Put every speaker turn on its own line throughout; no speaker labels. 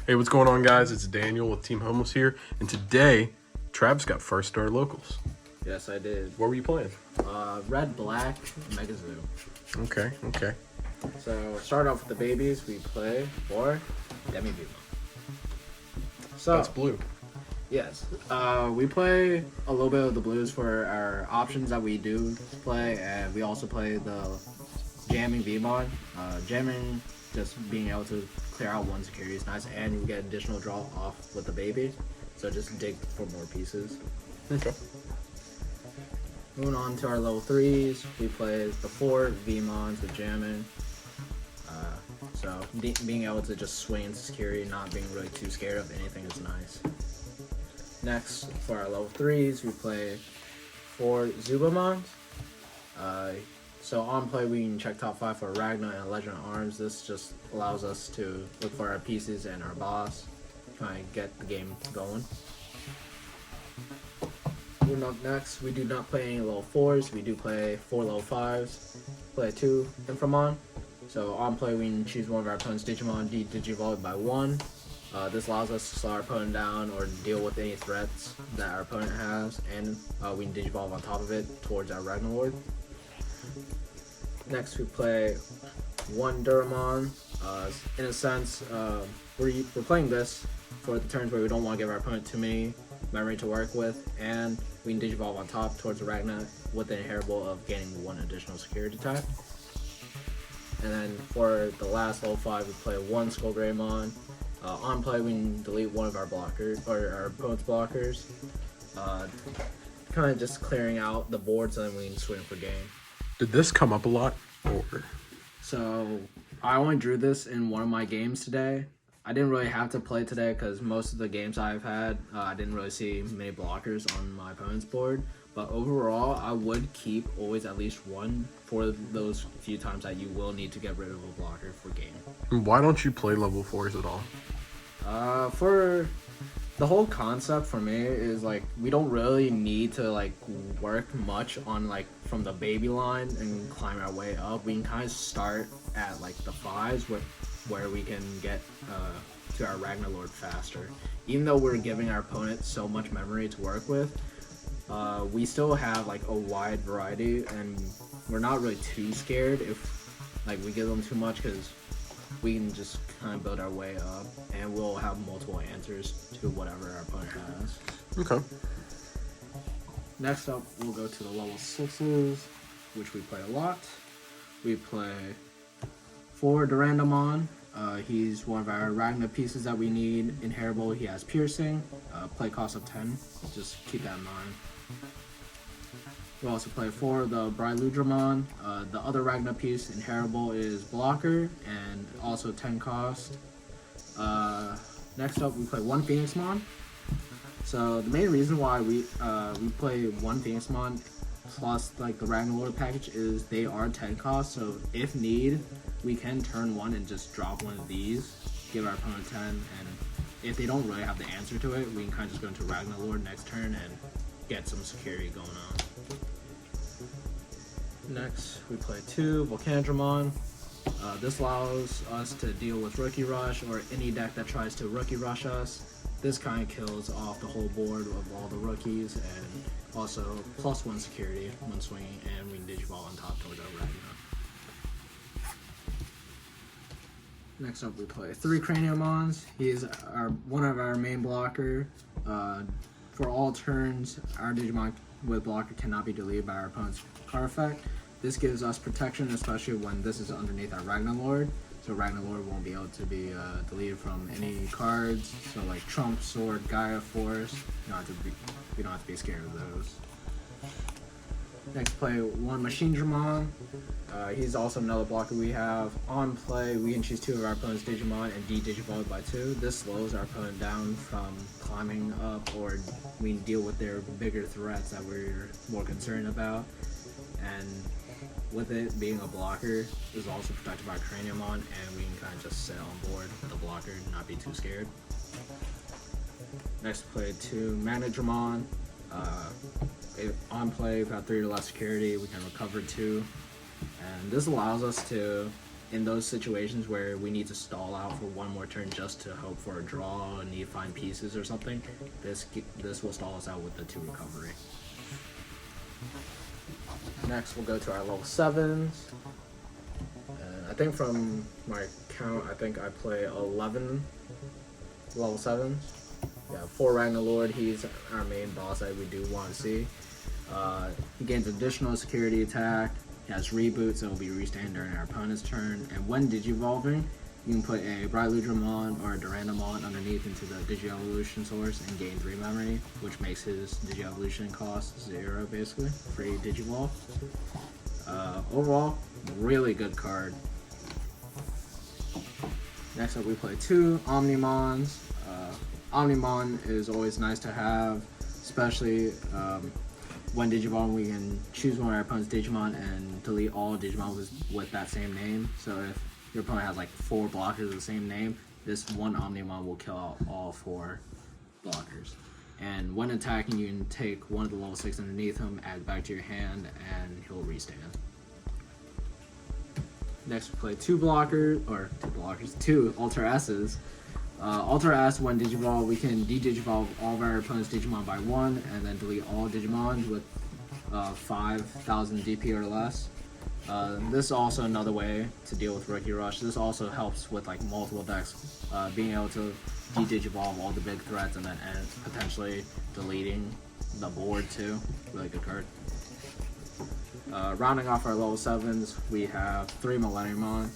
Hey, what's going on, guys? It's Daniel with Team Homeless here, and today, Travis got first star locals.
Yes, I did.
What were you playing?
Red, black, MegaZoo.
Okay.
So, start off with the babies. We play for Digimon. So,
That's blue.
yes. We play a little bit of the blues for our options that we do play, and we also play the jamming Vmon. Jamming, just being able to clear out one security is nice, and you get additional draw off with the baby. So just dig for more pieces.
Okay.
Moving on to our level 3s, we play the 4 Vmons with jamming. So being able to just swing into security, not being really too scared of anything is nice. Next, for our level 3s, we play 4 Zubamons. So on play, we can check top 5 for Ragna and Legend of Arms. This just allows us to look for our pieces and our boss, try and get the game going. Moving up next, we do not play any level 4s. We do play 4 level 5s. Play 2 Inframon. So on play, we can choose one of our opponent's Digimon, Digivolve by 1. This allows us to slow our opponent down or deal with any threats that our opponent has, and we can Digivolve on top of it towards our Ragnarlord. Next, we play 1 Duramon. In a sense, we're playing this for the turns where we don't want to give our opponent too many memory to work with, and we can Digivolve on top towards the Ragna with the inheritable of gaining 1 additional security type. And then for the last level 5, we play 1 Skullgreymon. On play, we can delete one of our blockers, or our opponent's blockers, kind of just clearing out the board so then we can swing for game.
Did this come up a lot? Or...
So I only drew this in one of my games today. I didn't really have to play today because most of the games I've had, I didn't really see many blockers on my opponent's board. But overall, I would keep always at least 1 for those few times that you will need to get rid of a blocker for game.
Why don't you play level 4s at all?
For the whole concept for me is like we don't really need to like work much on like from the baby line and climb our way up. We can kind of start at like the 5s where we can get to our Ragnarlord faster. Even though we're giving our opponent so much memory to work with, we still have like a wide variety, and we're not really too scared if like we give them too much, because we can just kind of build our way up, and we'll have multiple answers to whatever our opponent has.
Okay.
Next up, we'll go to the level 6s, which we play a lot. We play 4 Durandamon. He's one of our Ragna pieces that we need. Inheritable, he has Piercing, play cost of 10. Just keep that in mind. We also play 4 the Bryludramon. The other Ragna piece, inheritable, is Blocker and also 10 cost. Next up, we play 1 Phoenixmon. So the main reason why we play 1 Phoenixmon plus like the Ragnarlord package is they are 10 cost. So if need, we can turn 1 and just drop one of these, give our opponent 10, and if they don't really have the answer to it, we can kind of just go into Ragnarlord next turn and get some security going on. Next, we play 2 Volcandramon. This allows us to deal with Rookie Rush or any deck that tries to Rookie Rush us. This kind of kills off the whole board of all the rookies, and also plus 1 security when swinging, and we can Digivolve on top towards our Ragna. Next up, we play 3 Craniomons. He's one of our main blocker. For all turns, our Digimon with blocker cannot be deleted by our opponent's card effect. This gives us protection, especially when this is underneath our Ragnarlord. So Ragnarlord won't be able to be deleted from any cards. So like Trump, Sword, Gaia, Force. We don't have to be scared of those. Next, play 1 Machine Dramon. He's also another blocker we have. On play, we can choose 2 of our opponent's Digimon and de-Digivolve by 2. This slows our opponent down from climbing up, or we can deal with their bigger threats that we're more concerned about. And with it being a blocker, is also protected by Craniomon, and we can kind of just sit on board with the blocker and not be too scared. Next, play 2 Managramon. On play, if we have 3 or less security, we can recover 2. And this allows us to in those situations where we need to stall out for one more turn just to hope for a draw and need to find pieces or something, this will stall us out with the 2 recovery. Next, we'll go to our level 7s. I think from my count, I think I play 11 level 7s. Yeah, 4 Ragnarlord, he's our main boss that we do want to see. He gains additional security attack. He has reboot, so it'll be restand during our opponent's turn. And when Digivolving, you can put a Brightludramon or a Durandamon underneath into the Digievolution source and gain 3 memory, which makes his Digievolution cost 0, basically, free Digivolve. Overall, really good card. Next up, we play 2 Omnimons. Omnimon is always nice to have, especially when Digimon, we can choose one of our opponent's Digimon and delete all Digimon with that same name. So if your opponent has like 4 blockers of the same name, this one Omnimon will kill out all 4 blockers. And when attacking, you can take one of the level 6 underneath him, add it back to your hand, and he'll restand. Next, we play 2 Alter S's. Alter S, when Digivolve, we can de-Digivolve all of our opponent's Digimon by 1, and then delete all Digimon with 5,000 DP or less. This is also another way to deal with Rookie Rush. This also helps with like multiple decks, being able to de-Digivolve all the big threats and then potentially deleting the board too. Really good card. Rounding off our level 7s, we have 3 Millenniumon.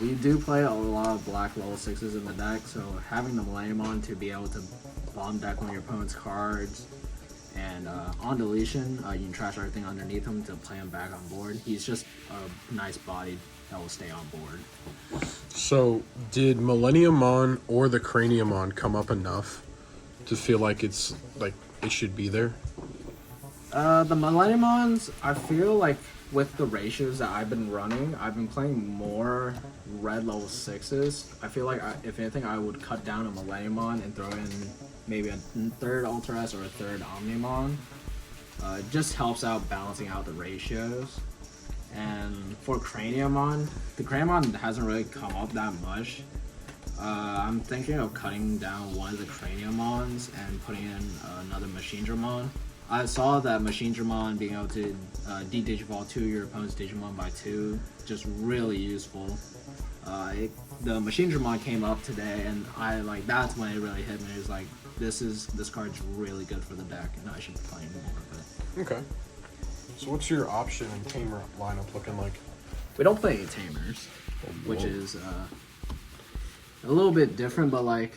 We do play a lot of black level 6s in the deck, so having the Millenniumon to be able to bomb deck one of your opponent's cards, and on deletion, you can trash everything underneath him to play him back on board. He's just a nice body that will stay on board.
So, did Millenniumon or the Craniumon come up enough to feel like it's like it should be there?
The Millenniumons, I feel like with the ratios that I've been running, I've been playing more red level 6s. I feel like, if anything, I would cut down a Millenniumon and throw in maybe a 3rd Ultra S or a 3rd Omnimon. It just helps out balancing out the ratios. And for Craniumon, the Craniumon hasn't really come up that much. I'm thinking of cutting down one of the Craniumons and putting in another Machinedramon. I saw that Machinedramon being able to de-Digivolve 2 your opponent's Digimon by 2, just really useful. The Machinedramon came up today, and that's when it really hit me. It was like, this card's really good for the deck, and I should be playing more of it.
Okay. So what's your option and tamer lineup looking like?
We don't play any tamers, which is a little bit different, but like,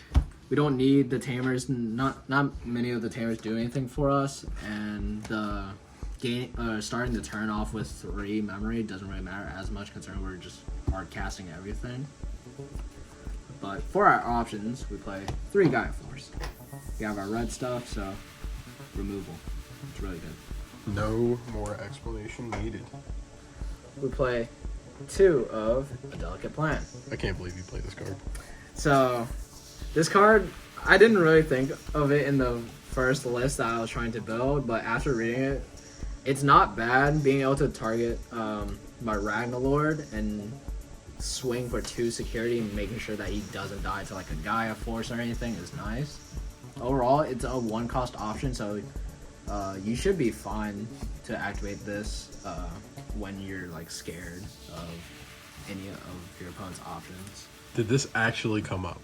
we don't need the tamers. Not many of the tamers do anything for us, and the starting the turn off with 3 memory doesn't really matter as much, considering we're just hard casting everything. But for our options, we play 3 Gaia Force. We have our red stuff, so removal. It's really good.
No more explanation needed.
We play 2 of A Delicate Plan.
I can't believe you played this card.
So, this card, I didn't really think of it in the first list that I was trying to build, but after reading it, it's not bad. Being able to target my Ragnarlord and swing for 2 security and making sure that he doesn't die to like a Gaia Force or anything is nice. Overall, it's a 1-cost option, so you should be fine to activate this when you're like scared of any of your opponent's options.
Did this actually come up?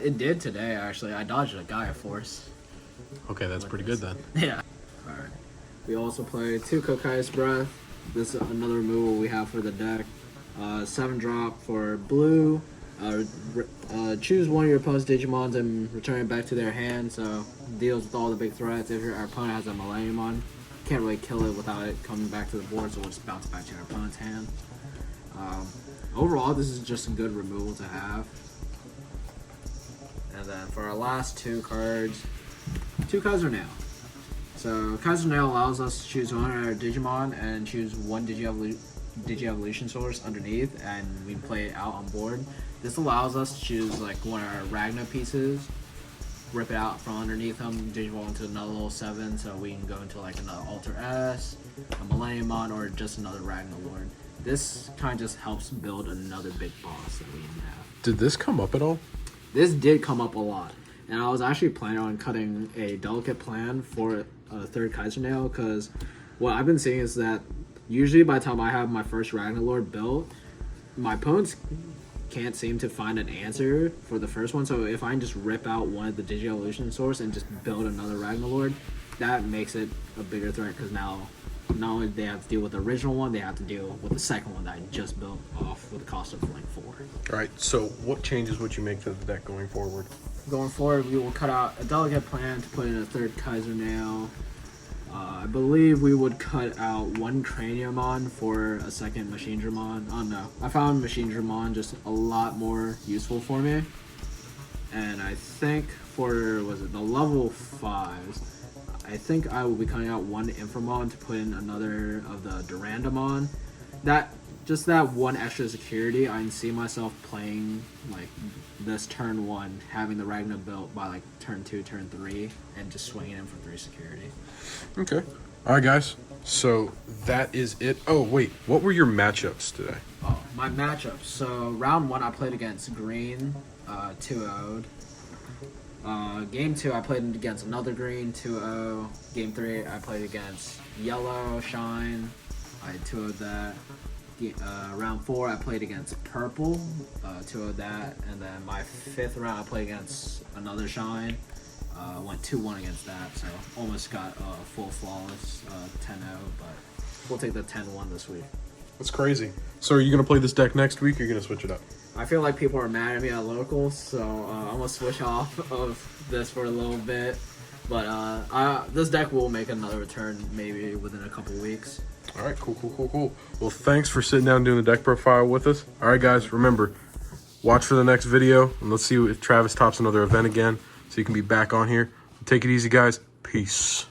It did today, actually. I dodged a Gaia Force.
Okay, that's pretty good then.
Yeah. Alright. We also play 2 Kokai's Breath. This is another removal we have for the deck. 7-drop for blue. Choose one of your opponent's Digimons and return it back to their hand, so deals with all the big threats. If our opponent has a Millenniumon, can't really kill it without it coming back to the board, so we'll just bounce back to our opponent's hand. Overall, this is just a good removal to have. And then for our last 2 cards, 2 Kaiser Nail. So Kaiser Nail allows us to choose one of our Digimon and choose one Digievolution source underneath, and we play it out on board. This allows us to choose like one of our Ragna pieces, rip it out from underneath them, Digivolve into another level 7, so we can go into like another Alter S, a Millenniumon, or just another Ragnarlord. This kind of just helps build another big boss that we have.
Did this come up at all?
This did come up a lot, and I was actually planning on cutting a delicate plan for a third Kaiser Nail, because what I've been seeing is that usually by the time I have my first Ragnarlord built, my opponents can't seem to find an answer for the first one. So if I can just rip out one of the Digi-Evolution source and just build another Ragnarlord, that makes it a bigger threat, because now not only do they have to deal with the original one, they have to deal with the second one that I just built off with the cost of like 4.
All right. So what changes would you make to the deck going forward?
Going forward, we will cut out a delicate plan to put in a third Kaiser Nail. I believe we would cut out 1 Craniumon for a second Machine Dramon. Oh no, I found Machine Dramon just a lot more useful for me. And I think for, was it the level 5s, I think I will be cutting out 1 Inframon to put in another of the Durandamon. Just that 1 extra security, I can see myself playing like this turn 1, having the Ragnar built by like turn 2, turn 3, and just swinging in for 3 security.
Okay. All right, guys. So that is it. Oh, wait. What were your matchups today?
Oh, my matchups. So round 1, I played against Green, 2-0'd. Game 2, I played against another Green, 2-0. Game 3, I played against Yellow, Shine. I 2-0'd that. Round 4, I played against Purple, 2-0'd that. And then my 5th round, I played against another Shine. Went 2-1 against that, so almost got full flawless 10-0, but we'll take the 10-1 this week.
That's crazy. So are you going to play this deck next week, or are you going to switch it up?
I feel like people are mad at me at locals, so I'm going to switch off of this for a little bit. But this deck will make another return maybe within a couple weeks.
All right, cool. Well, thanks for sitting down and doing the deck profile with us. All right, guys, remember, watch for the next video, and let's see if Travis tops another event again, so you can be back on here. Take it easy, guys. Peace.